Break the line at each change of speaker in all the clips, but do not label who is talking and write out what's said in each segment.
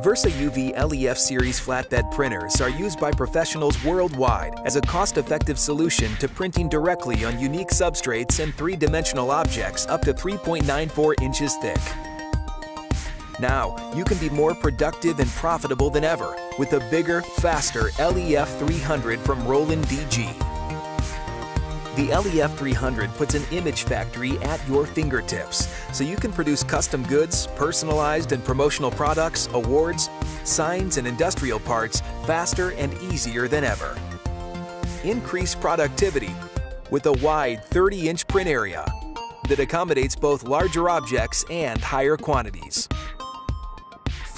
VersaUV LEF series flatbed printers are used by professionals worldwide as a cost-effective solution to printing directly on unique substrates and three-dimensional objects up to 3.94 inches thick. Now, you can be more productive and profitable than ever with a bigger, faster LEF-300 from Roland DG. The LEF-300 puts an image factory at your fingertips, so you can produce custom goods, personalized and promotional products, awards, signs, and industrial parts faster and easier than ever. Increase productivity with a wide 30-inch print area that accommodates both larger objects and higher quantities.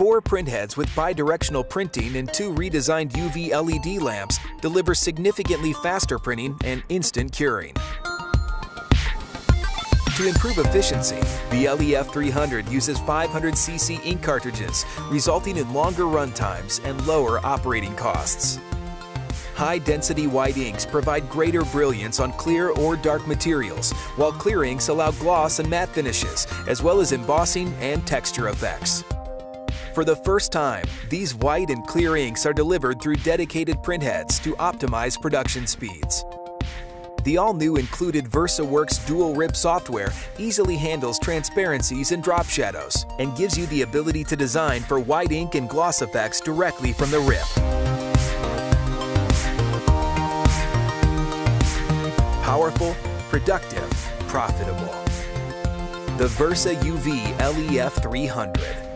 4 printheads with bidirectional printing and 2 redesigned UV LED lamps deliver significantly faster printing and instant curing. To improve efficiency, the LEF-300 uses 500cc ink cartridges, resulting in longer run times and lower operating costs. High-density white inks provide greater brilliance on clear or dark materials, while clear inks allow gloss and matte finishes, as well as embossing and texture effects. For the first time, these white and clear inks are delivered through dedicated printheads to optimize production speeds. The all-new included VersaWorks dual-rip software easily handles transparencies and drop shadows and gives you the ability to design for white ink and gloss effects directly from the rip. Powerful, productive, profitable. The VersaUV LEF-300.